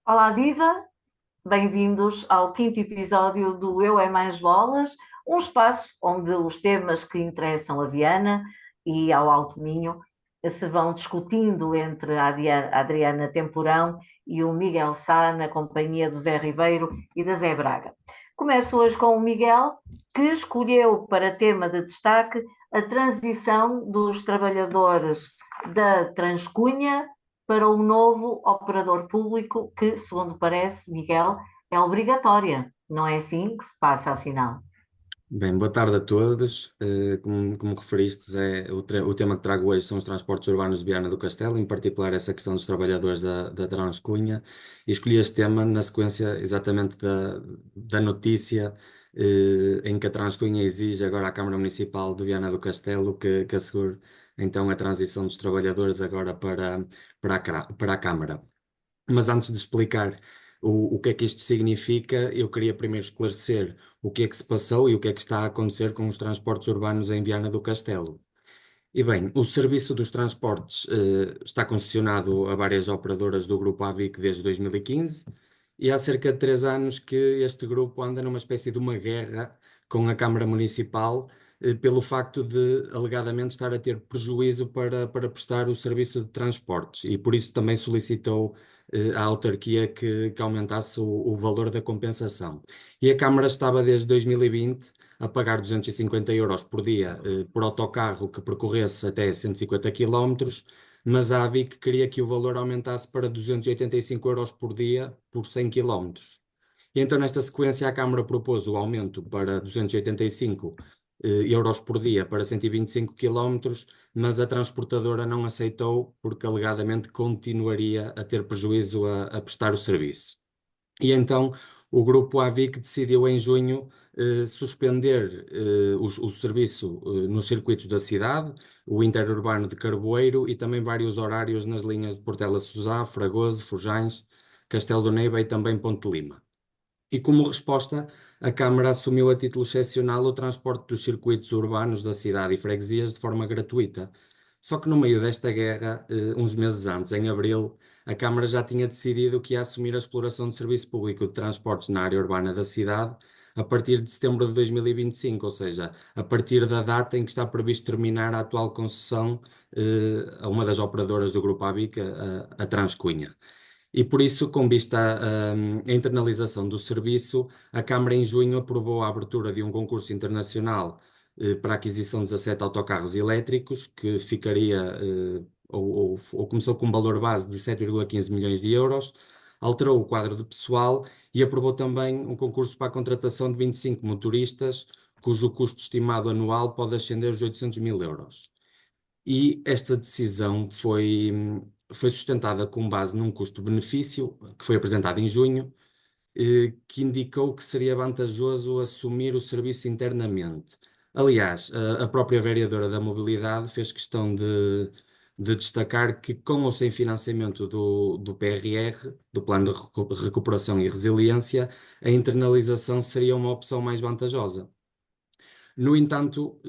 Olá, Viva! Bem-vindos ao quinto episódio do Eu é Mais Bolas, um espaço onde os temas que interessam a Viana e ao Alto Minho se vão discutindo entre a Adriana Temporão e o Miguel Sá, na companhia do Zé Ribeiro e da Zé Braga. Começo hoje com o Miguel, que escolheu para tema de destaque a transição dos trabalhadores da Transcunha para o novo operador público, que, segundo parece, Miguel, é obrigatória. Não é assim que se passa, afinal. Bem, boa tarde a todos. Como referiste, Zé, o tema que trago hoje são os transportes urbanos de Viana do Castelo, em particular essa questão dos trabalhadores da Transcunha. E escolhi este tema na sequência exatamente da notícia em que a Transcunha exige agora à Câmara Municipal de Viana do Castelo que assegure então a transição dos trabalhadores agora para a Câmara. Mas antes de explicar o que é que isto significa, eu queria primeiro esclarecer o que é que se passou e o que é que está a acontecer com os transportes urbanos em Viana do Castelo. E bem, o serviço dos transportes está concessionado a várias operadoras do Grupo AVIC desde 2015 e há cerca de 3 anos que este grupo anda numa espécie de uma guerra com a Câmara Municipal pelo facto de alegadamente estar a ter prejuízo para prestar o serviço de transportes e por isso também solicitou à autarquia que aumentasse o valor da compensação. E a Câmara estava desde 2020 a pagar 250 euros por dia por autocarro que percorresse até 150 quilómetros, mas a AVIC queria que o valor aumentasse para 285 euros por dia por 100 quilómetros. E então, nesta sequência, a Câmara propôs o aumento para 285 euros por dia para 125 quilómetros, mas a transportadora não aceitou porque alegadamente continuaria a ter prejuízo a prestar o serviço. E então o grupo AVIC decidiu em junho suspender o serviço nos circuitos da cidade, o interurbano de Carboeiro e também vários horários nas linhas de Portela-Suzá, Fragoso, Forjães, Castelo do Neiva e também Ponte Lima. E como resposta, a Câmara assumiu a título excepcional o transporte dos circuitos urbanos da cidade e freguesias de forma gratuita. Só que no meio desta guerra, uns meses antes, em abril, a Câmara já tinha decidido que ia assumir a exploração de serviço público de transportes na área urbana da cidade a partir de setembro de 2025, ou seja, a partir da data em que está previsto terminar a atual concessão a uma das operadoras do Grupo ABIC, a Transcunha. E por isso, com vista à internalização do serviço, a Câmara em junho aprovou a abertura de um concurso internacional para a aquisição de 17 autocarros elétricos, que ficaria, ou começou com um valor base de 7,15 milhões de euros, alterou o quadro de pessoal e aprovou também um concurso para a contratação de 25 motoristas, cujo custo estimado anual pode ascender aos 800 mil euros. E esta decisão foi sustentada com base num custo-benefício que foi apresentado em junho, que indicou que seria vantajoso assumir o serviço internamente. Aliás, a própria vereadora da Mobilidade fez questão de destacar que, com ou sem financiamento do PRR, do Plano de Recuperação e Resiliência, a internalização seria uma opção mais vantajosa. No entanto,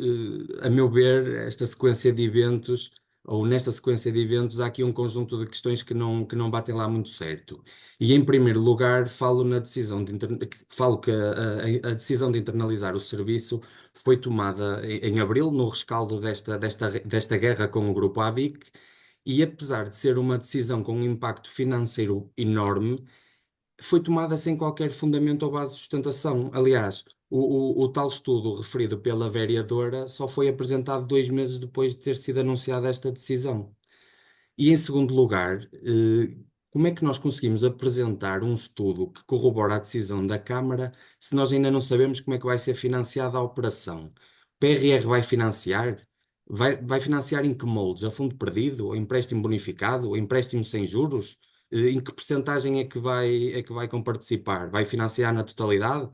a meu ver, esta sequência de eventos, ou nesta sequência de eventos, há aqui um conjunto de questões que não batem lá muito certo. E, em primeiro lugar, falo que a decisão de internalizar o serviço foi tomada em abril, no rescaldo desta guerra com o Grupo AVIC, e apesar de ser uma decisão com um impacto financeiro enorme, foi tomada sem qualquer fundamento ou base de sustentação. Aliás, o tal estudo referido pela vereadora só foi apresentado 2 meses depois de ter sido anunciada esta decisão. E, em segundo lugar, como é que nós conseguimos apresentar um estudo que corrobora a decisão da Câmara se nós ainda não sabemos como é que vai ser financiada a operação? O PRR vai financiar? Vai financiar em que moldes? A fundo perdido? Ou empréstimo bonificado? Ou empréstimo sem juros? Em que percentagem é que vai comparticipar? Vai financiar na totalidade?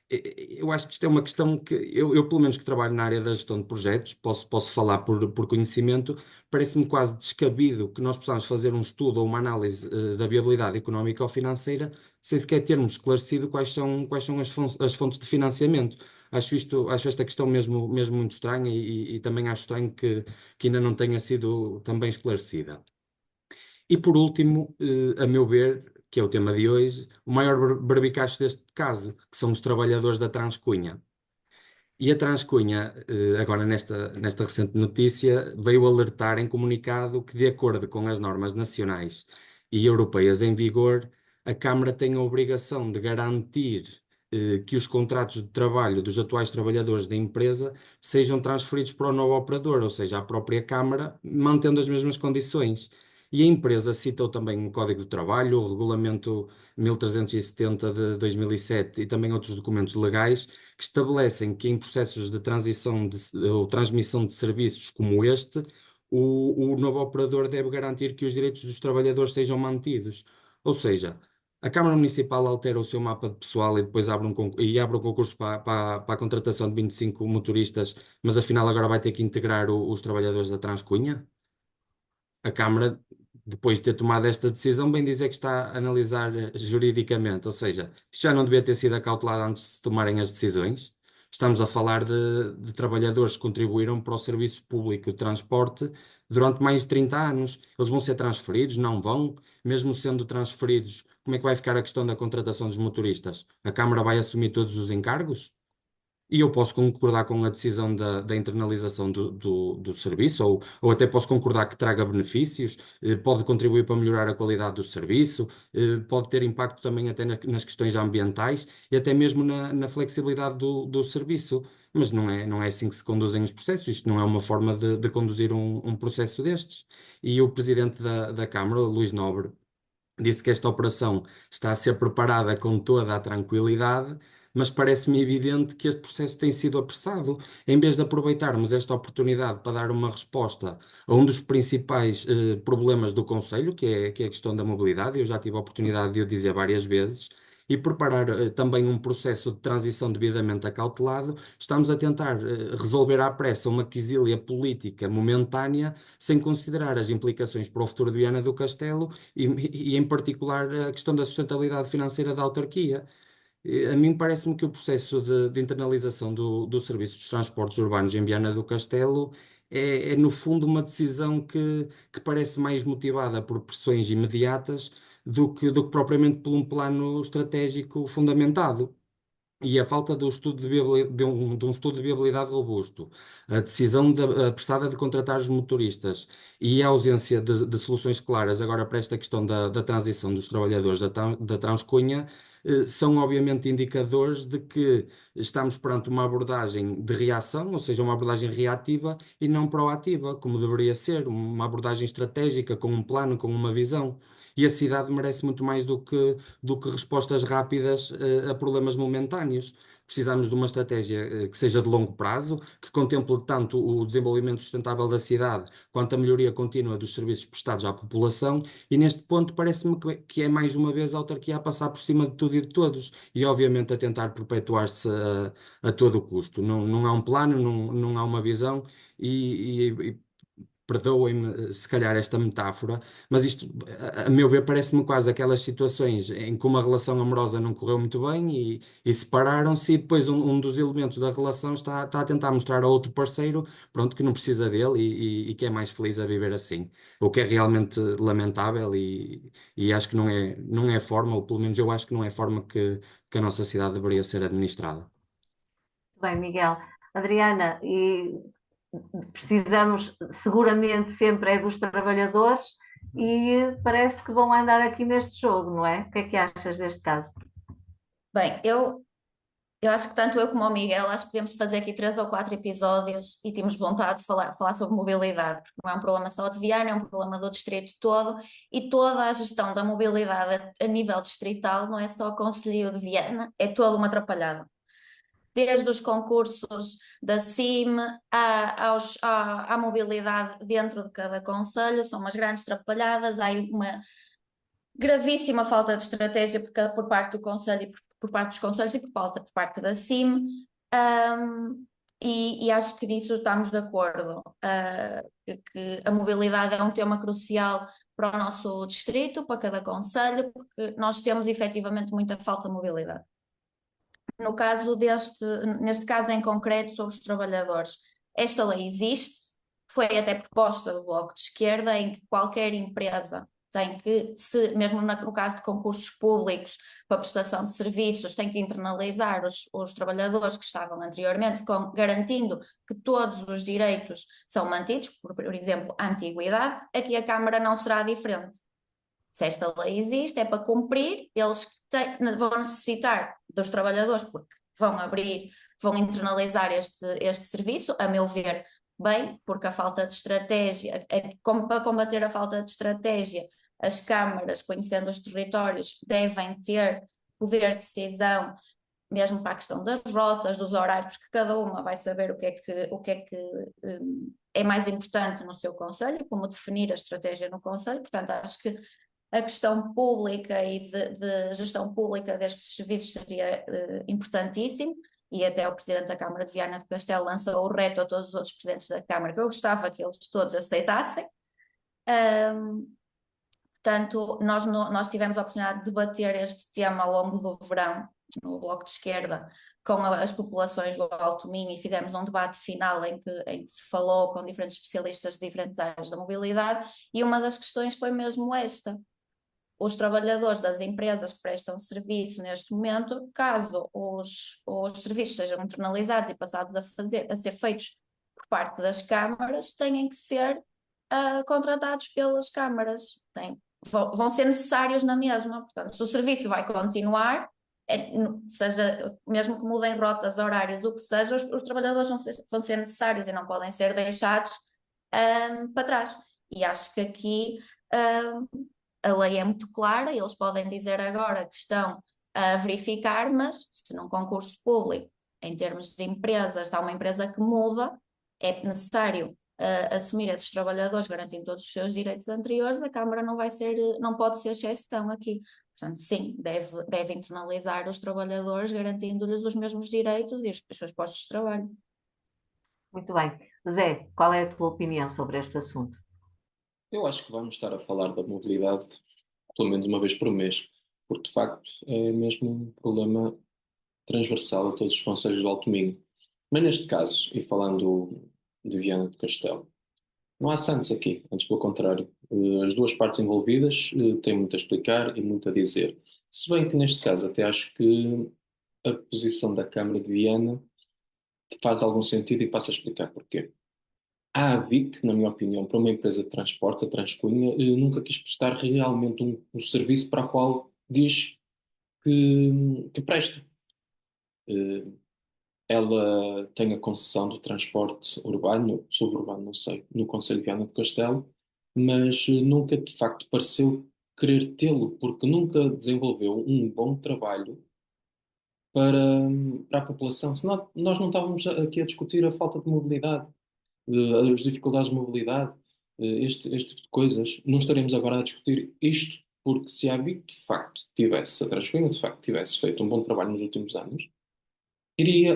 Eu acho que isto é uma questão que eu, pelo menos que trabalho na área da gestão de projetos, posso falar por conhecimento, parece-me quase descabido que nós possamos fazer um estudo ou uma análise da viabilidade económica ou financeira sem sequer termos esclarecido quais são as fontes de financiamento. Acho esta questão mesmo muito estranha e também acho estranho que ainda não tenha sido também esclarecida. E por último, a meu ver, que é o tema de hoje, o maior barbicacho deste caso, que são os trabalhadores da Transcunha. E a Transcunha, agora nesta recente notícia, veio alertar em comunicado que, de acordo com as normas nacionais e europeias em vigor, a Câmara tem a obrigação de garantir que os contratos de trabalho dos atuais trabalhadores da empresa sejam transferidos para o novo operador, ou seja, a própria Câmara, mantendo as mesmas condições. E a empresa citou também o Código de Trabalho, o Regulamento 1370 de 2007 e também outros documentos legais que estabelecem que em processos de transição ou transmissão de serviços como este, o novo operador deve garantir que os direitos dos trabalhadores sejam mantidos. Ou seja, a Câmara Municipal altera o seu mapa de pessoal e depois abre um concurso para a contratação de 25 motoristas, mas afinal agora vai ter que integrar os trabalhadores da Transcunha? A Câmara, depois de ter tomado esta decisão, bem dizer que está a analisar juridicamente, ou seja, isto já não devia ter sido acautelado antes de se tomarem as decisões. Estamos a falar de trabalhadores que contribuíram para o serviço público de transporte durante mais de 30 anos. Eles vão ser transferidos? Não vão? Mesmo sendo transferidos, como é que vai ficar a questão da contratação dos motoristas? A Câmara vai assumir todos os encargos? E eu posso concordar com a decisão da internalização do serviço, ou até posso concordar que traga benefícios, pode contribuir para melhorar a qualidade do serviço, pode ter impacto também até nas questões ambientais e até mesmo na flexibilidade do serviço. Mas não é assim que se conduzem os processos, isto não é uma forma de conduzir um processo destes. E o presidente da Câmara, Luís Nobre, disse que esta operação está a ser preparada com toda a tranquilidade, mas parece-me evidente que este processo tem sido apressado. Em vez de aproveitarmos esta oportunidade para dar uma resposta a um dos principais problemas do Conselho, que é a questão da mobilidade, eu já tive a oportunidade de o dizer várias vezes, e preparar também um processo de transição devidamente acautelado, estamos a tentar resolver à pressa uma quisília política momentânea, sem considerar as implicações para o futuro de Viana do Castelo e, em particular, a questão da sustentabilidade financeira da autarquia. A mim parece-me que o processo de internalização do serviço dos transportes urbanos em Viana do Castelo no fundo, uma decisão que parece mais motivada por pressões imediatas do que propriamente por um plano estratégico fundamentado. E a falta do estudo de um estudo de viabilidade robusto, a decisão apressada de contratar os motoristas e a ausência de soluções claras agora para esta questão da transição dos trabalhadores da Transcunha, são obviamente indicadores de que estamos perante uma abordagem de reação, ou seja, uma abordagem reativa e não proativa, como deveria ser, uma abordagem estratégica, com um plano, com uma visão. E a cidade merece muito mais do que respostas rápidas a problemas momentâneos. Precisamos de uma estratégia que seja de longo prazo, que contemple tanto o desenvolvimento sustentável da cidade quanto a melhoria contínua dos serviços prestados à população, e neste ponto parece-me que é mais uma vez a autarquia a passar por cima de tudo e de todos, e obviamente a tentar perpetuar-se a todo o custo. Não há um plano, não há uma visão, e perdoem-me, se calhar, esta metáfora, mas isto, a meu ver, parece-me quase aquelas situações em que uma relação amorosa não correu muito bem e separaram-se, e depois um dos elementos da relação está a tentar mostrar a outro parceiro, pronto, que não precisa dele e que é mais feliz a viver assim. O que é realmente lamentável e acho que não é a forma, ou pelo menos eu acho que não é a forma que a nossa cidade deveria ser administrada. Bem, Miguel. Adriana, e precisamos seguramente sempre é dos trabalhadores e parece que vão andar aqui neste jogo, não é? O que é que achas deste caso? Bem, eu acho que tanto eu como o Miguel, acho que podemos fazer aqui 3 ou 4 episódios e temos vontade de falar sobre mobilidade, porque não é um problema só de Viana, é um problema do distrito todo e toda a gestão da mobilidade a nível distrital não é só o Conselho de Viana, é toda uma atrapalhada. Desde os concursos da CIM à mobilidade dentro de cada conselho, são umas grandes atrapalhadas, há aí uma gravíssima falta de estratégia por parte do Conselho e por parte dos conselhos e por parte da CIM, e acho que nisso estamos de acordo, que a mobilidade é um tema crucial para o nosso distrito, para cada conselho, porque nós temos efetivamente muita falta de mobilidade. Neste caso em concreto sobre os trabalhadores, esta lei existe, foi até proposta do Bloco de Esquerda, em que qualquer empresa tem que, mesmo no caso de concursos públicos para prestação de serviços, tem que internalizar os trabalhadores que estavam anteriormente, garantindo que todos os direitos são mantidos, por exemplo, a antiguidade. Aqui a Câmara não será diferente. Se esta lei existe, é para cumprir, eles vão necessitar dos trabalhadores, porque vão internalizar este serviço, a meu ver, bem, porque a falta de estratégia, para combater a falta de estratégia, as câmaras, conhecendo os territórios, devem ter poder de decisão, mesmo para a questão das rotas, dos horários, porque cada uma vai saber o que é que é mais importante no seu concelho, como definir a estratégia no concelho. Portanto, acho que a questão pública e de gestão pública destes serviços seria importantíssimo, e até o Presidente da Câmara de Viana do Castelo lançou o reto a todos os outros Presidentes da Câmara, que eu gostava que eles todos aceitassem. Portanto, nós tivemos a oportunidade de debater este tema ao longo do verão, no Bloco de Esquerda, com as populações do Alto Minho, e fizemos um debate final em que se falou com diferentes especialistas de diferentes áreas da mobilidade, e uma das questões foi mesmo esta. Os trabalhadores das empresas que prestam serviço neste momento, caso os serviços sejam internalizados e passados a ser feitos por parte das câmaras, têm que ser contratados pelas câmaras. Vão ser necessários na mesma. Portanto, se o serviço vai continuar, seja, mesmo que mudem rotas, horários, o que seja, os trabalhadores vão ser necessários e não podem ser deixados para trás. E acho que aqui a lei é muito clara, eles podem dizer agora que estão a verificar, mas se num concurso público, em termos de empresas, há uma empresa que muda, é necessário assumir esses trabalhadores, garantindo todos os seus direitos anteriores, a Câmara não pode ser exceção aqui. Portanto, sim, deve internalizar os trabalhadores, garantindo-lhes os mesmos direitos e os seus postos de trabalho. Muito bem. Zé, qual é a tua opinião sobre este assunto? Eu acho que vamos estar a falar da mobilidade pelo menos uma vez por mês, porque de facto é mesmo um problema transversal a todos os concelhos do Alto Minho. Mas neste caso, e falando de Viana do Castelo, não há santos aqui, antes pelo contrário. As duas partes envolvidas têm muito a explicar e muito a dizer. Se bem que neste caso até acho que a posição da Câmara de Viana faz algum sentido e passo a explicar porquê. A AVIC, na minha opinião, para uma empresa de transportes, a Transcunha, nunca quis prestar realmente um serviço para o qual diz que presta. Ela tem a concessão do transporte urbano, suburbano, não sei, no concelho de Viana do Castelo, mas nunca de facto pareceu querer tê-lo, porque nunca desenvolveu um bom trabalho para a população. Senão nós não estávamos aqui a discutir a falta de mobilidade, as dificuldades de mobilidade, este tipo de coisas. Não estaremos agora a discutir isto, porque se a ABIC de facto tivesse, a Transcoinha de facto tivesse feito um bom trabalho nos últimos anos,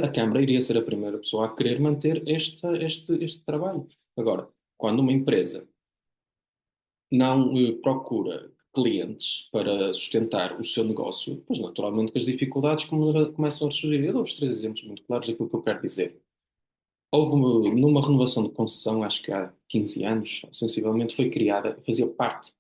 a Câmara iria ser a primeira pessoa a querer manter este trabalho. Agora, quando uma empresa não procura clientes para sustentar o seu negócio, pois naturalmente que as dificuldades começam a surgir. Eu dou-vos 3 exemplos muito claros daquilo que eu quero dizer. Houve numa renovação de concessão, acho que há 15 anos, sensivelmente, foi criada, fazia parte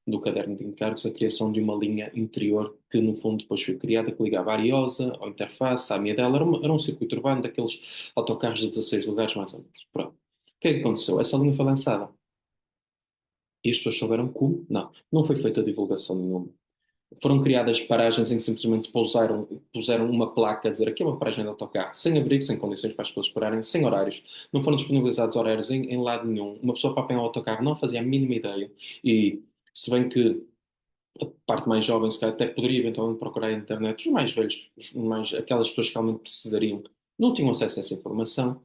do caderno de encargos, a criação de uma linha interior que, no fundo, depois foi criada, que ligava a Ariosa, ao Interface, à Miedela. Era um circuito urbano daqueles autocarros de 16 lugares, mais ou menos. Pronto. O que é que aconteceu? Essa linha foi lançada. E as pessoas souberam como? Não foi feita divulgação nenhuma. Foram criadas paragens em que simplesmente puseram uma placa a dizer aqui é uma paragem de autocarro, sem abrigo, sem condições para as pessoas esperarem, sem horários. Não foram disponibilizados horários em lado nenhum. Uma pessoa para apanhar o autocarro não fazia a mínima ideia. E se bem que a parte mais jovem se calhar até poderia eventualmente procurar na internet, os mais velhos, aquelas pessoas que realmente precisariam, não tinham acesso a essa informação.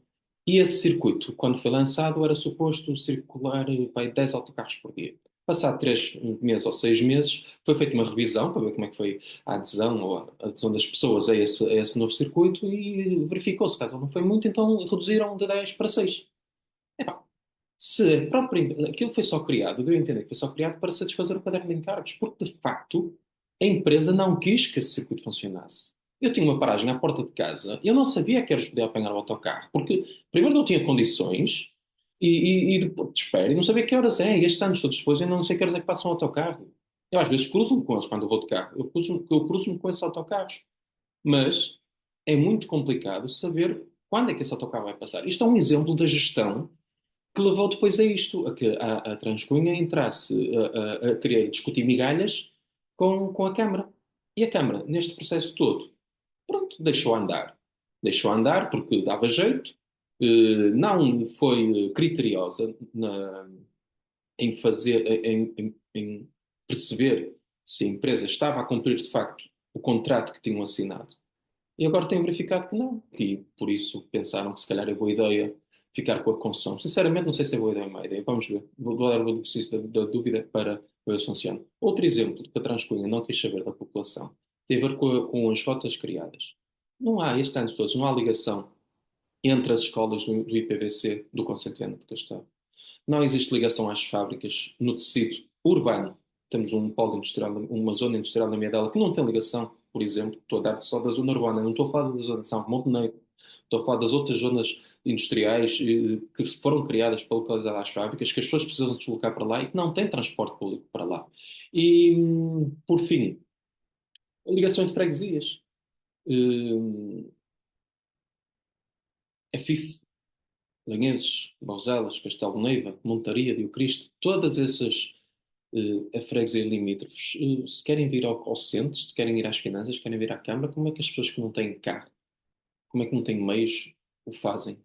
E esse circuito, quando foi lançado, era suposto circular 10 autocarros por dia. Passado 3 meses ou 6 meses, foi feita uma revisão para ver como é que foi a adesão ou a adesão das pessoas a esse novo circuito e verificou-se, caso não foi muito, então reduziram de 10 para 6. Epá, se a própria, aquilo foi só criado, eu devo entender que foi só criado para satisfazer o caderno de encargos, porque de facto a empresa não quis que esse circuito funcionasse. Eu tinha uma paragem à porta de casa, eu não sabia que era poder apanhar o autocarro, porque primeiro não tinha condições E depois, espera, e não sabia que horas é, e estes anos todos depois, eu não sei que horas é que passam o autocarro. Eu às vezes cruzo-me com eles quando eu vou de carro, eu cruzo-me com esses autocarros, mas é muito complicado saber quando é que esse autocarro vai passar. Isto é um exemplo da gestão que levou depois a isto, a que a Transcunha entrasse a querer discutir migalhas com a Câmara. E a Câmara, neste processo todo, pronto, deixou andar. Deixou andar porque dava jeito, não foi criteriosa em fazer, em perceber se a empresa estava a cumprir de facto o contrato que tinham assinado. E agora têm verificado que não. E por isso pensaram que se calhar é boa ideia ficar com a concessão. Sinceramente, não sei se é boa ideia ou má ideia. Vamos ver. Vou dar o benefício da dúvida para ver se funciona. Outro exemplo que a Transcunha não quis saber da população tem a ver com as rotas criadas. Não há, estes anos todos, não há ligação entre as escolas do IPVC do Conselho de Viana de Castelo. Não existe ligação às fábricas no tecido urbano. Temos um polo industrial, uma zona industrial na Miedela que não tem ligação, por exemplo, estou a dar só da zona urbana, não estou a falar da zona de São Montenegro, estou a falar das outras zonas industriais que foram criadas para localizar as fábricas, que as pessoas precisam deslocar para lá e que não têm transporte público para lá. E, por fim, a ligação entre freguesias. A FIF, Lanheses, Bauselas, Castelo de Neiva, Montaria, Rio Cristo, todas essas freguesias limítrofes, se querem vir ao centro, se querem ir às finanças, se querem vir à Câmara, como é que as pessoas que não têm carro, como é que não têm meios, o fazem?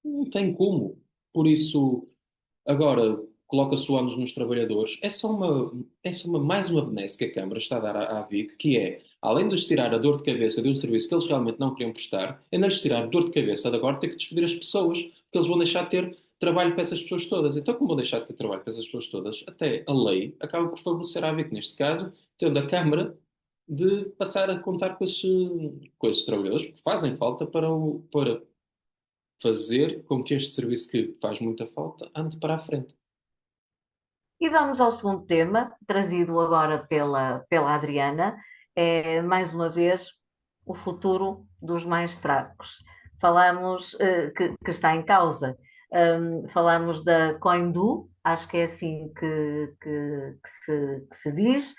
Não tem como. Por isso, agora, coloca-se o ônus nos trabalhadores. Mais uma benesse que a Câmara está a dar à VIC, que é, além de lhes tirar a dor de cabeça de um serviço que eles realmente não queriam prestar, ainda lhes tirar a dor de cabeça de agora ter que despedir as pessoas, porque eles vão deixar de ter trabalho para essas pessoas todas. Então, como vão deixar de ter trabalho para essas pessoas todas, até a lei acaba por favorecer a VIC, neste caso, tendo a Câmara de passar a contar com esses trabalhadores, que fazem falta para fazer com que este serviço que faz muita falta ande para a frente. E vamos ao segundo tema, trazido agora pela Adriana, é mais uma vez o futuro dos mais fracos. Falamos que está em causa. Falamos da CoinDo, acho que é assim que se diz.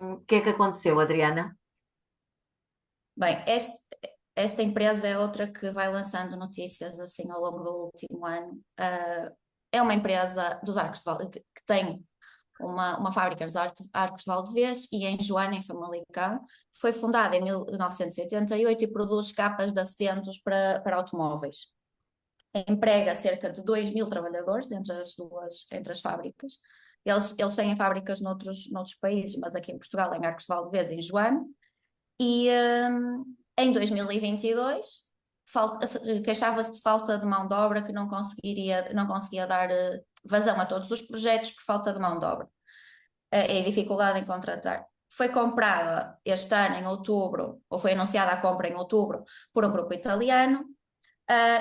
O que é que aconteceu, Adriana? Bem, esta empresa é outra que vai lançando notícias assim ao longo do último ano. É uma empresa dos Arcos de Valdevez, que tem uma fábrica nos Arcos de Valdevez e em Joana, em Famalicão. Foi fundada em 1988 e produz capas de assentos para automóveis. Emprega cerca de 2.000 trabalhadores entre as fábricas. Eles têm fábricas noutros países, mas aqui em Portugal, em Arcos de Valdevez, em Joana. E em 2022 queixava-se de falta de mão de obra, que não conseguia dar vazão a todos os projetos por falta de mão de obra e dificuldade em contratar. Foi comprada este ano em outubro, ou foi anunciada a compra em outubro, por um grupo italiano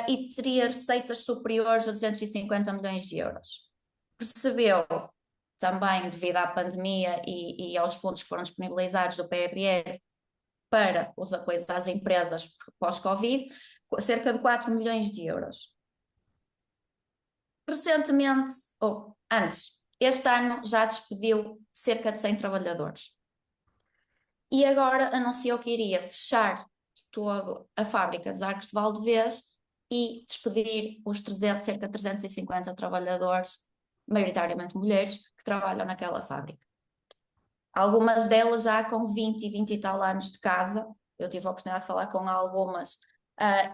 e teria receitas superiores a 250 milhões de euros. Percebeu também, devido à pandemia e aos fundos que foram disponibilizados do PRR para os apoios às empresas pós-Covid, cerca de 4 milhões de euros. Recentemente, ou antes, este ano já despediu cerca de 100 trabalhadores. E agora anunciou que iria fechar de todo a fábrica dos Arcos de Valdevez e despedir os cerca de 350 trabalhadores, maioritariamente mulheres, que trabalham naquela fábrica. Algumas delas já com 20 e tal anos de casa. Eu tive a oportunidade de falar com algumas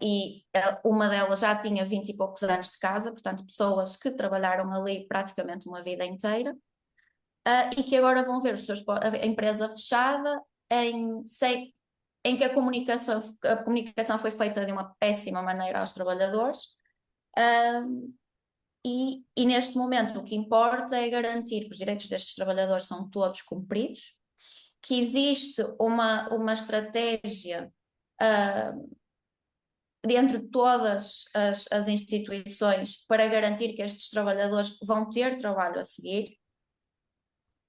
e uma delas já tinha 20 e poucos anos de casa, portanto pessoas que trabalharam ali praticamente uma vida inteira e que agora vão ver a empresa fechada em que a comunicação foi feita de uma péssima maneira aos trabalhadores e neste momento o que importa é garantir que os direitos destes trabalhadores são todos cumpridos, que existe uma estratégia de entre todas as instituições para garantir que estes trabalhadores vão ter trabalho a seguir,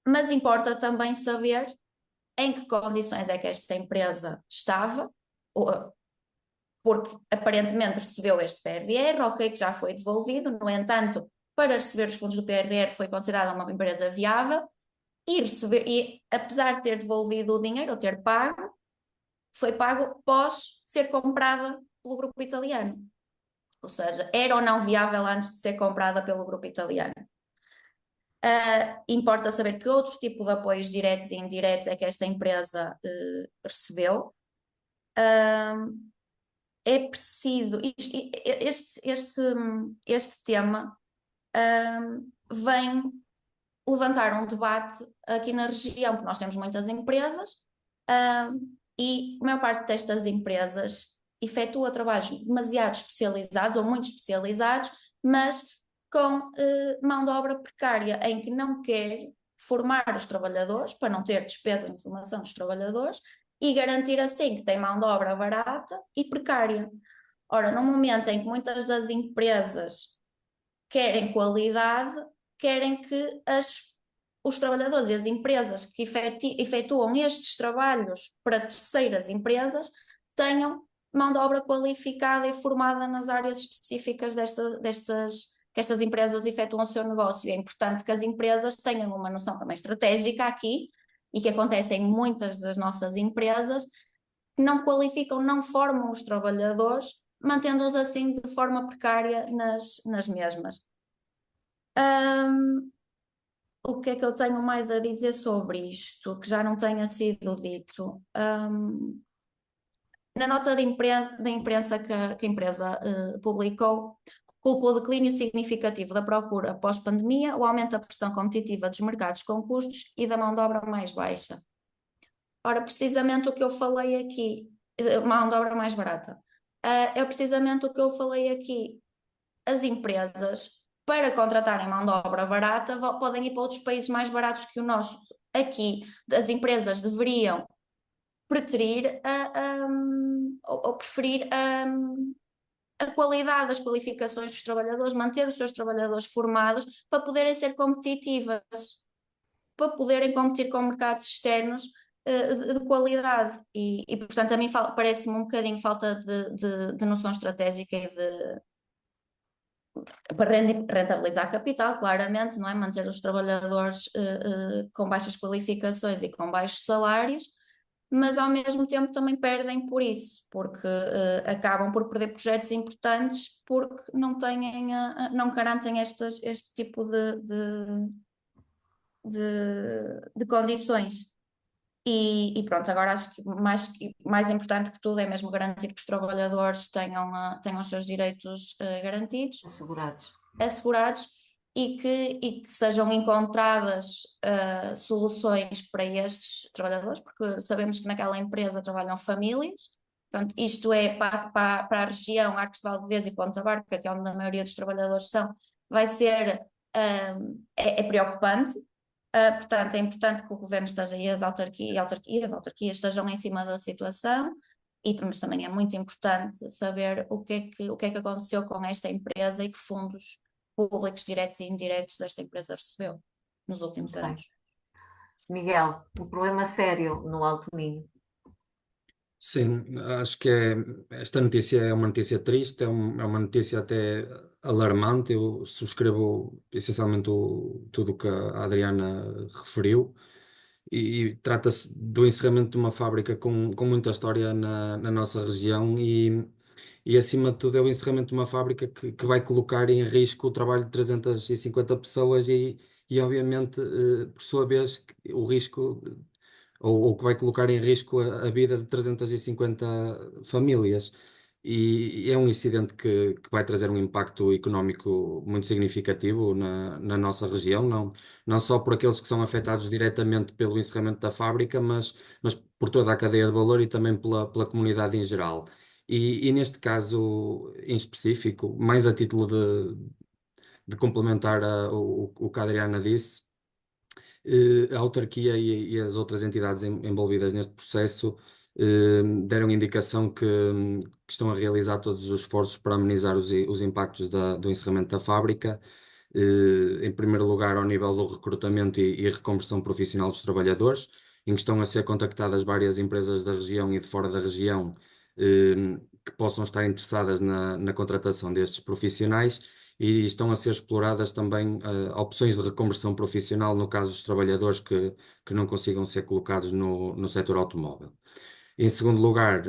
mas importa também saber em que condições é que esta empresa estava, porque aparentemente recebeu este PRR, ok, que já foi devolvido, no entanto, para receber os fundos do PRR foi considerada uma empresa viável e apesar de ter devolvido o dinheiro ou ter pago, foi pago após ser comprada pelo grupo italiano. Ou seja, era ou não viável antes de ser comprada pelo grupo italiano. Importa saber que outro tipo de apoios diretos e indiretos é que esta empresa recebeu. É preciso, este tema vem levantar um debate aqui na região, porque nós temos muitas empresas e a maior parte destas empresas efetua trabalhos demasiado especializados ou muito especializados, mas com mão de obra precária, em que não quer formar os trabalhadores, para não ter despesa de formação dos trabalhadores, e garantir assim que tem mão de obra barata e precária. Ora, no momento em que muitas das empresas querem qualidade, querem que os trabalhadores e as empresas que efetuam estes trabalhos para terceiras empresas tenham mão de obra qualificada e formada nas áreas específicas que estas empresas efetuam o seu negócio. É importante que as empresas tenham uma noção também estratégica aqui, e que acontece em muitas das nossas empresas, que não qualificam, não formam os trabalhadores, mantendo-os assim de forma precária nas mesmas. O que é que eu tenho mais a dizer sobre isto, que já não tenha sido dito? Na nota de imprensa que a empresa publicou, culpa o declínio significativo da procura pós-pandemia, o aumento da pressão competitiva dos mercados com custos e da mão de obra mais baixa. Ora, precisamente o que eu falei aqui, mão de obra mais barata, é precisamente o que eu falei aqui. As empresas, para contratarem mão de obra barata, podem ir para outros países mais baratos que o nosso. Aqui, as empresas deveriam preferir a qualidade das qualificações dos trabalhadores, manter os seus trabalhadores formados para poderem ser competitivas, para poderem competir com mercados externos de qualidade. E portanto, a mim parece-me um bocadinho falta de noção estratégica e para rentabilizar capital, claramente, não é? Manter os trabalhadores com baixas qualificações e com baixos salários, mas ao mesmo tempo também perdem por isso, porque acabam por perder projetos importantes porque não garantem este tipo de condições. E pronto, agora acho que mais importante que tudo é mesmo garantir que os trabalhadores tenham os seus direitos garantidos, assegurados e que sejam encontradas soluções para estes trabalhadores, porque sabemos que naquela empresa trabalham famílias. Portanto, isto é para a região Arcos de Valdevez e Ponta Barca, que é onde a maioria dos trabalhadores são, vai ser preocupante. Portanto, é importante que o governo esteja e as autarquias estejam em cima da situação, mas também é muito importante saber o que é que aconteceu com esta empresa e que fundos públicos diretos e indiretos esta empresa recebeu nos últimos anos. Miguel, um problema sério no Alto Minho. Sim, acho que esta notícia é uma notícia triste, é uma notícia até alarmante. Eu subscrevo essencialmente tudo o que a Adriana referiu e trata-se do encerramento de uma fábrica com muita história na nossa região e acima de tudo é o encerramento de uma fábrica que vai colocar em risco o trabalho de 350 pessoas e obviamente, por sua vez, o risco ou que vai colocar em risco a vida de 350 famílias. E é um incidente que vai trazer um impacto económico muito significativo na nossa região, não só por aqueles que são afetados diretamente pelo encerramento da fábrica, mas por toda a cadeia de valor e também pela comunidade em geral. E neste caso em específico, mais a título de complementar o que a Adriana disse, a autarquia e as outras entidades envolvidas neste processo deram indicação que estão a realizar todos os esforços para amenizar os impactos do encerramento da fábrica, em primeiro lugar ao nível do recrutamento e reconversão profissional dos trabalhadores, em que estão a ser contactadas várias empresas da região e de fora da região, que que possam estar interessadas na contratação destes profissionais e estão a ser exploradas também opções de reconversão profissional no caso dos trabalhadores que não consigam ser colocados no setor automóvel. Em segundo lugar,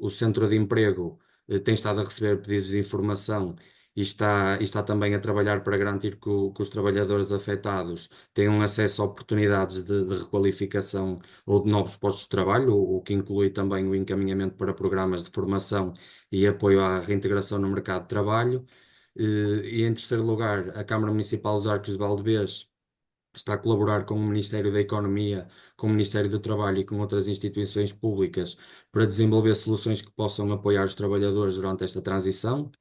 o Centro de Emprego tem estado a receber pedidos de informação e está também a trabalhar para garantir que os trabalhadores afetados tenham acesso a oportunidades de requalificação ou de novos postos de trabalho, o que inclui também o encaminhamento para programas de formação e apoio à reintegração no mercado de trabalho. E em terceiro lugar, a Câmara Municipal dos Arcos de Valdevez está a colaborar com o Ministério da Economia, com o Ministério do Trabalho e com outras instituições públicas para desenvolver soluções que possam apoiar os trabalhadores durante esta transição,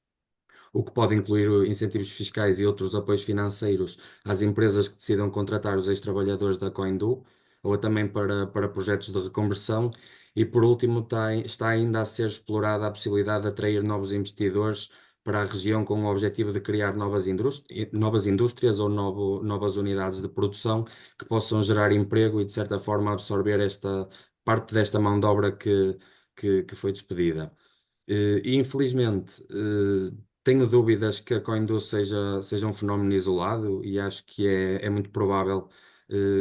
o que pode incluir incentivos fiscais e outros apoios financeiros às empresas que decidam contratar os ex-trabalhadores da Coindu, ou também para projetos de reconversão. E por último, está ainda a ser explorada a possibilidade de atrair novos investidores para a região com o objetivo de criar novas indústrias ou novas unidades de produção que possam gerar emprego e, de certa forma, absorver esta parte desta mão de obra que foi despedida. E infelizmente, tenho dúvidas que a Coindu seja um fenómeno isolado e acho que é muito provável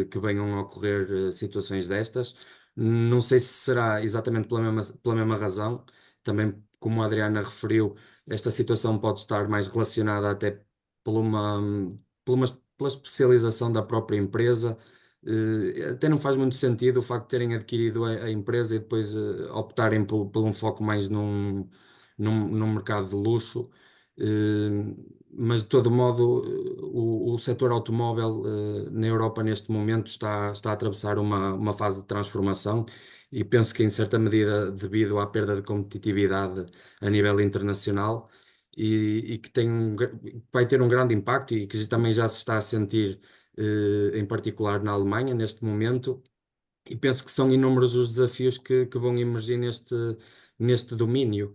que venham a ocorrer situações destas. Não sei se será exatamente pela mesma razão. Também, como a Adriana referiu, esta situação pode estar mais relacionada até por pela especialização da própria empresa. Até não faz muito sentido o facto de terem adquirido a empresa e depois optarem por um foco mais num mercado de luxo. Mas de todo modo, o setor automóvel na Europa neste momento está a atravessar uma fase de transformação e penso que em certa medida devido à perda de competitividade a nível internacional e que vai ter um grande impacto e que também já se está a sentir em particular na Alemanha neste momento. E penso que são inúmeros os desafios que vão emergir neste domínio.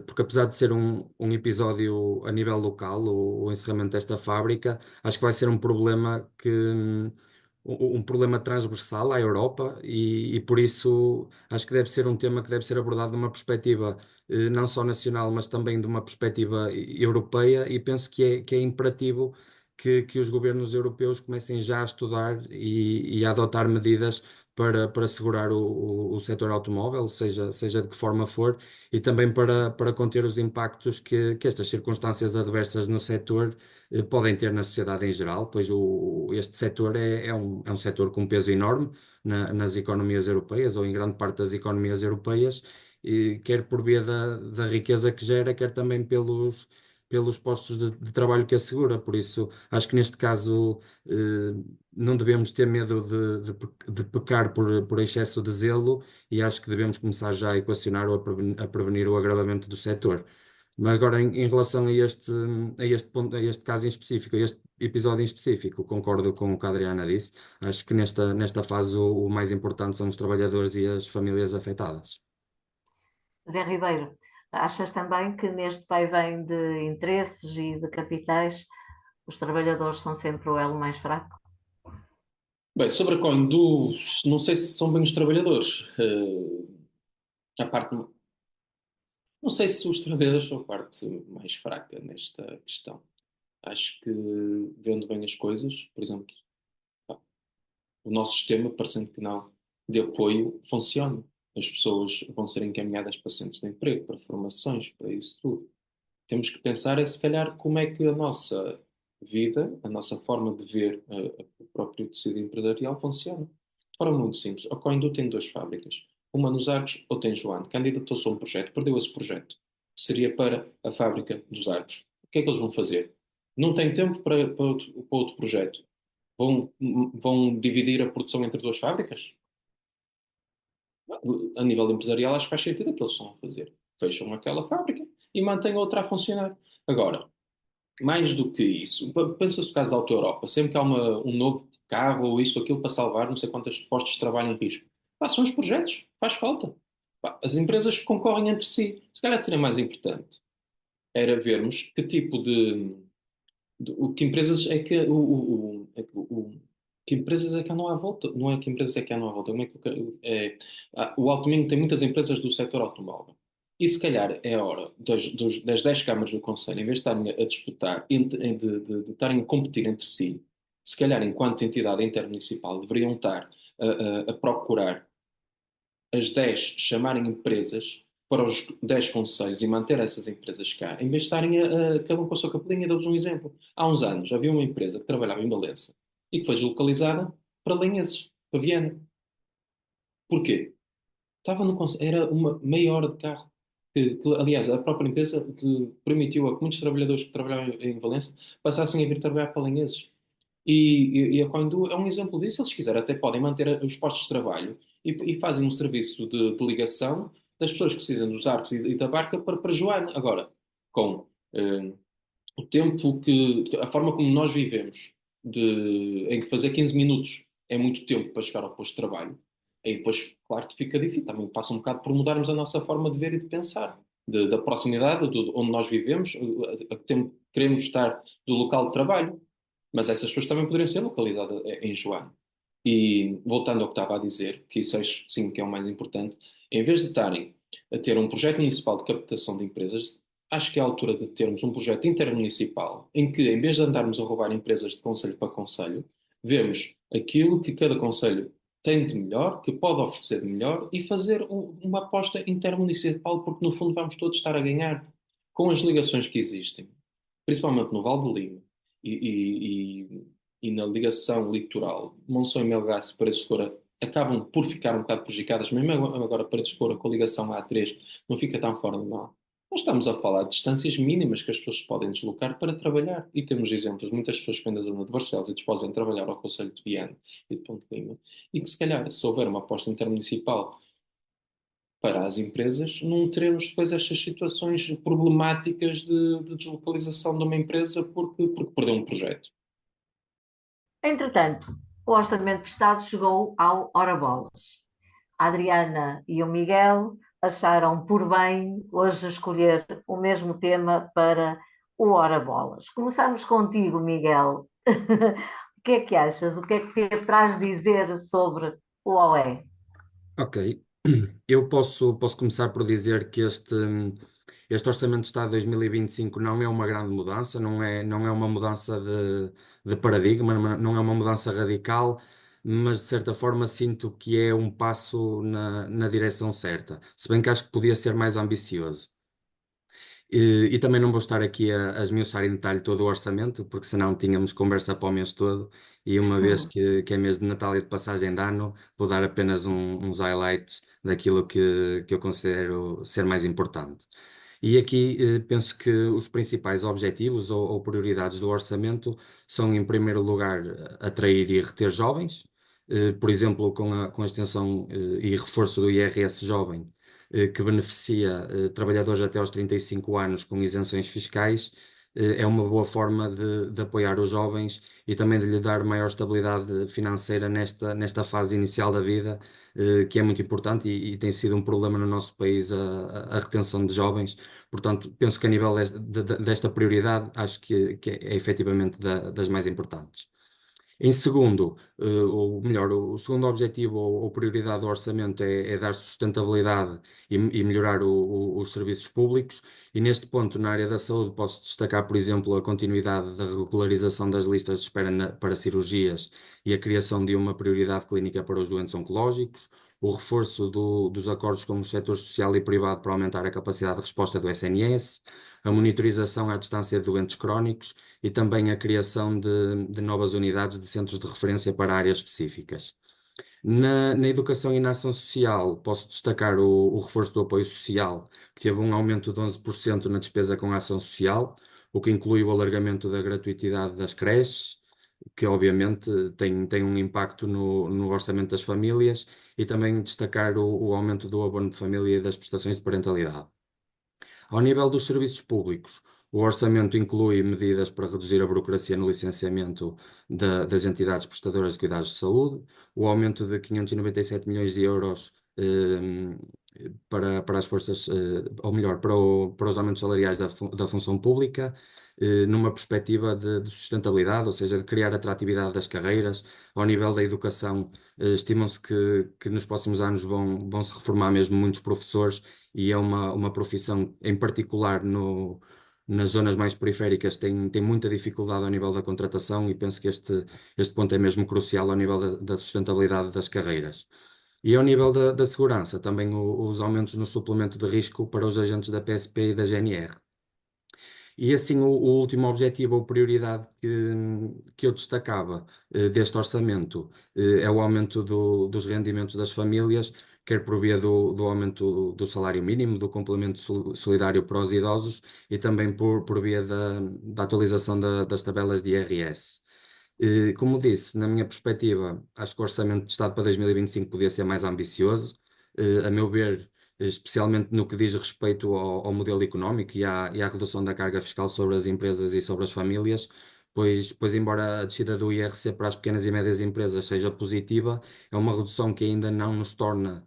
Porque apesar de ser um episódio a nível local, o encerramento desta fábrica, acho que vai ser um problema um problema transversal à Europa e por isso acho que deve ser um tema que deve ser abordado de uma perspectiva não só nacional, mas também de uma perspectiva europeia e penso que é imperativo que os governos europeus comecem já a estudar e a adotar medidas para assegurar o setor automóvel, seja de que forma for, e também para conter os impactos que estas circunstâncias adversas no setor podem ter na sociedade em geral, pois este setor é um setor com peso enorme nas economias europeias, ou em grande parte das economias europeias, e quer por via da riqueza que gera, quer também pelos postos de trabalho que assegura. Por isso, acho que neste caso não devemos ter medo de pecar por excesso de zelo e acho que devemos começar já a equacionar ou a prevenir o agravamento do setor. Mas agora, em relação a este ponto, a este caso em específico, a este episódio em específico, concordo com o que a Adriana disse. Acho que nesta fase o mais importante são os trabalhadores e as famílias afetadas. Zé Ribeiro, achas também que neste vai-vem de interesses e de capitais, os trabalhadores são sempre o elo mais fraco? Bem, sobre a Coindu, não sei se são bem os trabalhadores. A parte, não sei se os trabalhadores são a parte mais fraca nesta questão. Acho que, vendo bem as coisas, por exemplo, pá, o nosso sistema, parecendo que não, de apoio, funciona. As pessoas vão ser encaminhadas para centros de emprego, para formações, para isso tudo. Temos que pensar, se calhar, como é que a nossa vida, a nossa forma de ver o próprio tecido empresarial funciona. Ora, muito simples. A Coindu tem duas fábricas. Uma nos Arcos, outra em João. Candidatou-se a um projeto, perdeu esse projeto. Seria para a fábrica dos Arcos. O que é que eles vão fazer? Não têm tempo para outro projeto. Vão dividir a produção entre duas fábricas? A nível empresarial, acho que faz sentido o que eles estão a fazer. Fecham aquela fábrica e mantêm outra a funcionar. Agora, mais do que isso, pensa-se no caso da Auto Europa, sempre que há um novo carro ou isso ou aquilo para salvar não sei quantos postos de trabalho em risco. Pá, são os projetos, faz falta. Pá, as empresas concorrem entre si. Se calhar seria mais importante era vermos que tipo o que empresas é que que empresas é que andam à volta? Não é que empresas é que andam à volta? Como é que o Alto Minho tem muitas empresas do setor automóvel. E se calhar é a hora das 10 câmaras do Conselho, em vez de estarem a disputar, de estarem a competir entre si, se calhar, enquanto entidade intermunicipal, deveriam estar a procurar as 10 chamarem empresas para os 10 conselhos e manter essas empresas cá, em vez de estarem cada um com a sua capelinha. Dou-vos um exemplo. Há uns anos havia uma empresa que trabalhava em Valença e que foi deslocalizada para Linhases, para Viana. Porquê? Estava no, era uma meia hora de carro. Aliás, a própria empresa que permitiu a que muitos trabalhadores que trabalhavam em Valença passassem a vir trabalhar para Linhases. E a Coindu é um exemplo disso. Se eles quiserem, até podem manter os postos de trabalho e fazem um serviço de ligação das pessoas que precisam dos arcos e da barca para Joana. Agora, com o tempo a forma como nós vivemos, em que fazer 15 minutos é muito tempo para chegar ao posto de trabalho, aí depois, claro, que fica difícil. Também passa um bocado por mudarmos a nossa forma de ver e de pensar, da proximidade, onde nós vivemos, a que tempo queremos estar do local de trabalho. Mas essas pessoas também poderiam ser localizadas em Joana. E voltando ao que estava a dizer, que isso acho sim que é o mais importante, em vez de estarem a ter um projeto municipal de captação de empresas, acho que é a altura de termos um projeto intermunicipal em que, em vez de andarmos a roubar empresas de conselho para conselho, vemos aquilo que cada conselho tem de melhor, que pode oferecer de melhor e fazer uma aposta intermunicipal, porque no fundo vamos todos estar a ganhar com as ligações que existem, principalmente no Val do Lima e na ligação litoral. Monção e Melgaço e Paredes de Coura acabam por ficar um bocado prejudicadas, mesmo agora Paredes de Coura com a ligação A3 não fica tão fora do mal. Nós estamos a falar de distâncias mínimas que as pessoas podem deslocar para trabalhar. E temos exemplos de muitas pessoas que vêm da zona de Barcelos e disposam trabalhar ao Conselho de Viana e de Ponte Lima. E que, se calhar, se houver uma aposta intermunicipal para as empresas, não teremos depois estas situações problemáticas de deslocalização de uma empresa porque perdeu um projeto. Entretanto, o Orçamento de Estado chegou ao Ora Bolas. A Adriana e o Miguel acharam por bem hoje escolher o mesmo tema para o Ora Bolas. Começamos contigo, Miguel. O que é que achas? O que é que te apraz dizer sobre o OE? Ok, eu posso começar por dizer que este Orçamento de Estado de 2025 não é uma grande mudança, não é uma mudança de paradigma, não é uma mudança radical, mas de certa forma sinto que é um passo na direção certa, se bem que acho que podia ser mais ambicioso. E também não vou estar aqui a esmiuçar em detalhe todo o orçamento, porque senão tínhamos conversa para o mês todo, e uma vez que é mês de Natal e de passagem de ano, vou dar apenas uns highlights daquilo que eu considero ser mais importante. E aqui penso que os principais objetivos ou prioridades do orçamento são, em primeiro lugar, atrair e reter jovens, por exemplo, com a extensão e reforço do IRS jovem que beneficia trabalhadores até aos 35 anos com isenções fiscais, é uma boa forma de apoiar os jovens e também de lhe dar maior estabilidade financeira nesta fase inicial da vida, que é muito importante e tem sido um problema no nosso país a retenção de jovens. Portanto, penso que a nível desta prioridade, acho que é efetivamente das mais importantes. Em segundo, ou melhor, o segundo objetivo ou prioridade do orçamento é dar sustentabilidade e melhorar os serviços públicos. E neste ponto, na área da saúde, posso destacar, por exemplo, a continuidade da regularização das listas de espera para cirurgias e a criação de uma prioridade clínica para os doentes oncológicos, o reforço dos acordos com o setor social e privado para aumentar a capacidade de resposta do SNS, a monitorização à distância de doentes crónicos e também a criação de novas unidades de centros de referência para áreas específicas. Na educação e na ação social, posso destacar o reforço do apoio social, que teve um aumento de 11% na despesa com a ação social, o que inclui o alargamento da gratuitidade das creches, que obviamente tem um impacto no orçamento das famílias, e também destacar o aumento do abono de família e das prestações de parentalidade. Ao nível dos serviços públicos, o orçamento inclui medidas para reduzir a burocracia no licenciamento das entidades prestadoras de cuidados de saúde, o aumento de 597 milhões de euros para as forças, ou melhor, para os aumentos salariais da função pública, numa perspectiva de sustentabilidade, ou seja, de criar atratividade das carreiras. Ao nível da educação, estimam-se que nos próximos anos vão se reformar mesmo muitos professores, e é uma profissão, em particular nas zonas mais periféricas, tem muita dificuldade ao nível da contratação, e penso que este ponto é mesmo crucial ao nível da sustentabilidade das carreiras. E ao nível da segurança, também os aumentos no suplemento de risco para os agentes da PSP e da GNR. E assim, o último objetivo ou prioridade que eu destacava deste orçamento é o aumento dos rendimentos das famílias, quer por via do aumento do salário mínimo, do complemento solidário para os idosos, e também por via da atualização das tabelas de IRS. Como disse, na minha perspectiva, acho que o Orçamento de Estado para 2025 podia ser mais ambicioso. A meu ver, especialmente no que diz respeito ao modelo económico e à redução da carga fiscal sobre as empresas e sobre as famílias, pois embora a descida do IRC para as pequenas e médias empresas seja positiva, é uma redução que ainda não nos torna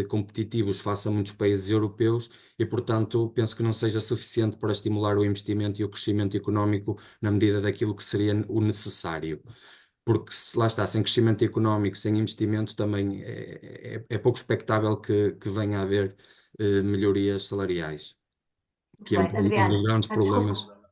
competitivos face a muitos países europeus, e, portanto, penso que não seja suficiente para estimular o investimento e o crescimento económico na medida daquilo que seria o necessário. Porque lá está, sem crescimento económico, sem investimento, também é pouco expectável que venha a haver melhorias salariais, Muito que é bem. um dos Adriana, grandes problemas. desculpa.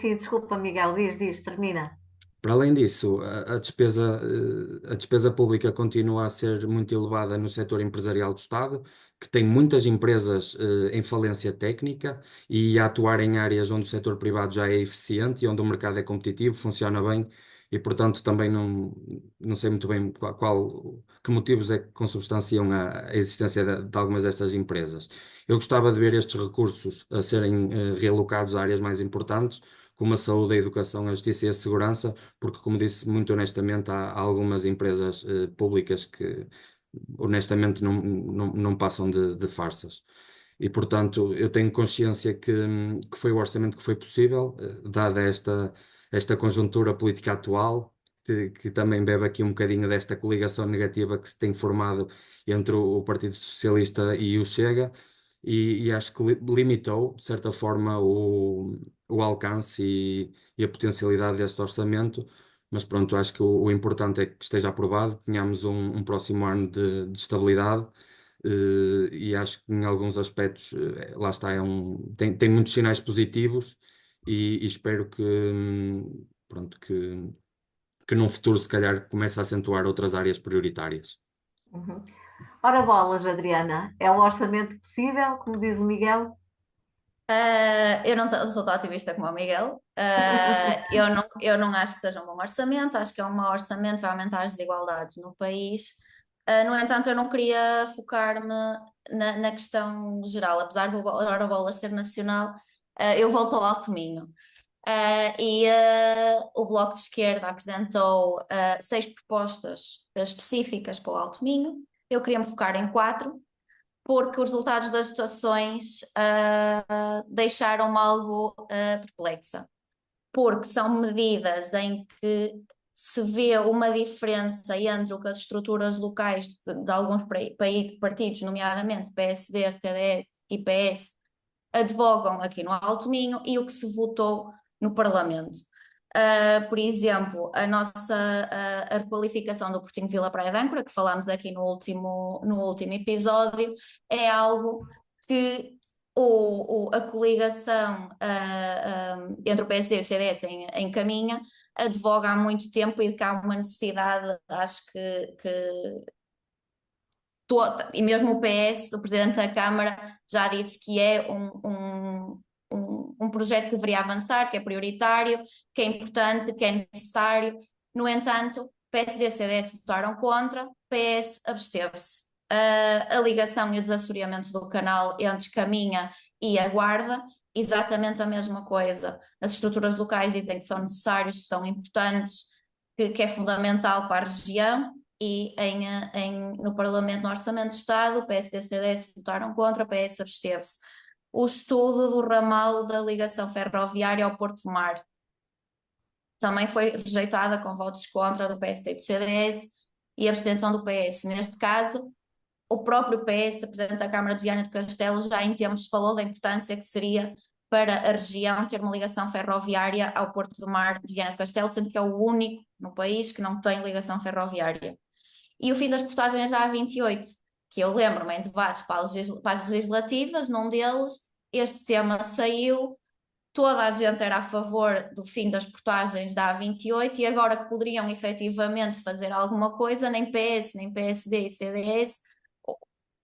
Sim, desculpa, Miguel, diz, termina. Para além disso, a despesa pública continua a ser muito elevada no setor empresarial do Estado, que tem muitas empresas em falência técnica, e a atuar em áreas onde o setor privado já é eficiente e onde o mercado é competitivo, funciona bem, e, portanto, também não sei muito bem que motivos é que consubstanciam a existência de algumas destas empresas. Eu gostava de ver estes recursos a serem realocados a áreas mais importantes, como a saúde, a educação, a justiça e a segurança, porque, como disse, muito honestamente, há algumas empresas públicas que, honestamente, não passam de farsas. E, portanto, eu tenho consciência que foi o orçamento que foi possível, dada esta conjuntura política atual, que também bebe aqui um bocadinho desta coligação negativa que se tem formado entre o Partido Socialista e o Chega, e acho que limitou, de certa forma, o alcance e a potencialidade deste orçamento. Mas pronto, acho que o importante é que esteja aprovado, tenhamos um próximo ano de estabilidade, e acho que em alguns aspectos, lá está, tem muitos sinais positivos, e espero pronto, que num futuro se calhar comece a acentuar outras áreas prioritárias. Uhum. Ora bolas, Adriana, é o orçamento possível, como diz o Miguel? Eu não sou tão otimista como o Miguel. Eu não acho que seja um bom orçamento, acho que é um mau orçamento, vai aumentar as desigualdades no país. No entanto, eu não queria focar-me na questão geral, apesar do Eurobolas ser nacional, eu volto ao Alto Minho. O Bloco de Esquerda apresentou 6 propostas específicas para o Alto Minho. Eu queria me focar em 4, porque os resultados das votações deixaram-me algo perplexa, porque são medidas em que se vê uma diferença entre o que as estruturas locais de alguns partidos, nomeadamente PSD, CDS e PS, advogam aqui no Alto Minho, e o que se votou no Parlamento. Por exemplo, a nossa a requalificação do Portinho de Vila Praia de Âncora, que falámos aqui no último episódio, é algo que a coligação entre o PSD e o CDS encaminha, advoga há muito tempo, e que há uma necessidade, acho que e mesmo o PS, o Presidente da Câmara, já disse que é um projeto que deveria avançar, que é prioritário, que é importante, que é necessário. No entanto, PSD e CDS votaram contra, PS absteve-se. A ligação e o desassoreamento do canal entre Caminha e a Guarda, exatamente a mesma coisa. As estruturas locais dizem que são necessários, que são importantes, que é fundamental para a região, e no Parlamento, no Orçamento de Estado, o PSD e o CDS votaram contra, o PS absteve-se. O estudo do ramal da ligação ferroviária ao Porto de Mar também foi rejeitada, com votos contra do PSD e do CDS e abstenção do PS. Neste caso, o próprio PS, a Presidente da Câmara de Viana do Castelo, já em tempos falou da importância que seria para a região ter uma ligação ferroviária ao Porto do Mar de Viana do Castelo, sendo que é o único no país que não tem ligação ferroviária. E o fim das portagens da A28, que eu lembro-me em debates para as legislativas, num deles, este tema saiu, toda a gente era a favor do fim das portagens da A28 e agora que poderiam efetivamente fazer alguma coisa, nem PS, nem PSD e CDS,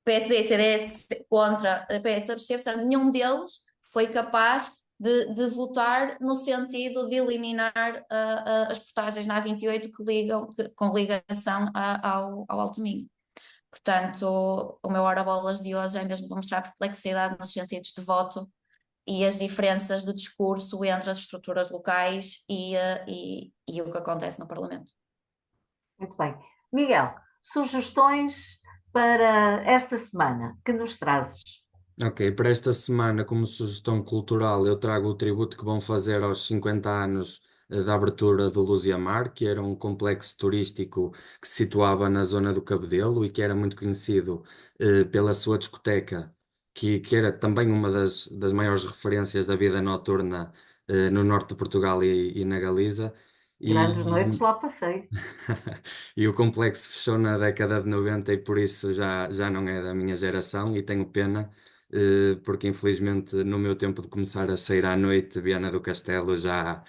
PSD e CDS contra a PS absteve, nenhum deles foi capaz de votar no sentido de eliminar as portagens na A28 com ligação ao Alto Minho. Portanto, o meu hora-bolas de hoje é mesmo para mostrar perplexidade nos sentidos de voto e as diferenças de discurso entre as estruturas locais e o que acontece no Parlamento. Muito bem. Miguel, sugestões para esta semana, que nos trazes? Ok, para esta semana, como sugestão cultural, eu trago o tributo que vão fazer aos 50 anos da abertura do Luziamar, que era um complexo turístico que se situava na zona do Cabedelo e que era muito conhecido pela sua discoteca, que era também uma das maiores referências da vida noturna no norte de Portugal e na Galiza. Grandes noites E, lá passei. e o complexo fechou na década de 90 e por isso já não é da minha geração e tenho pena, porque infelizmente no meu tempo de começar a sair à noite, Viana do Castelo já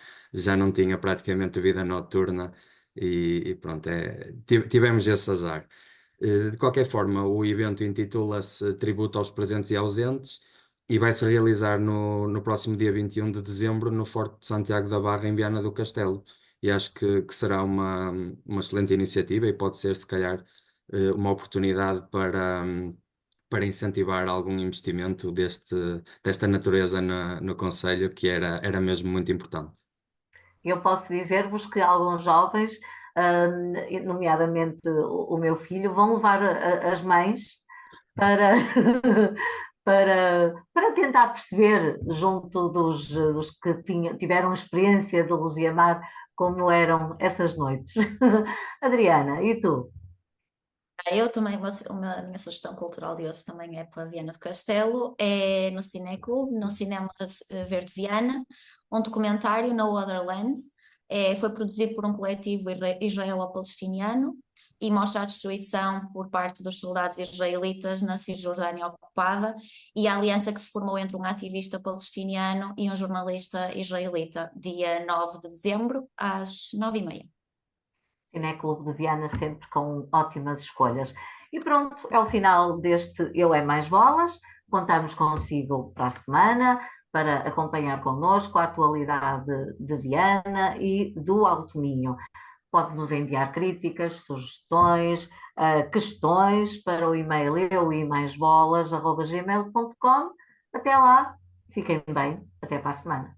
não tinha praticamente vida noturna e pronto, tivemos esse azar. De qualquer forma, o evento intitula-se Tributo aos Presentes e Ausentes e vai-se realizar no próximo dia 21 de dezembro no Forte de Santiago da Barra, em Viana do Castelo. E acho que será uma excelente iniciativa e pode ser, se calhar, uma oportunidade para incentivar algum investimento desta natureza no Conselho, que era mesmo muito importante. Eu posso dizer-vos que alguns jovens, nomeadamente o meu filho, vão levar as mães para, para tentar perceber, junto dos que tiveram experiência de Luziamar, como eram essas noites. Adriana, e tu? Eu também, a minha sugestão cultural de hoje também é para Viana do Castelo, é no Cineclube, no Cinema Verde Viana, um documentário, No Other Land, foi produzido por um coletivo israelo-palestiniano e mostra a destruição por parte dos soldados israelitas na Cisjordânia ocupada e a aliança que se formou entre um ativista palestiniano e um jornalista israelita, dia 9 de dezembro, às 9h30. Cineclube de Viana, sempre com ótimas escolhas. E pronto, é o final deste Eu é Mais Bolas. Contamos consigo para a semana, para acompanhar connosco a atualidade de Viana e do Alto Minho. Pode-nos enviar críticas, sugestões, questões para o e-mail euimaisbolas@gmail.com. Até lá, fiquem bem, até para a semana.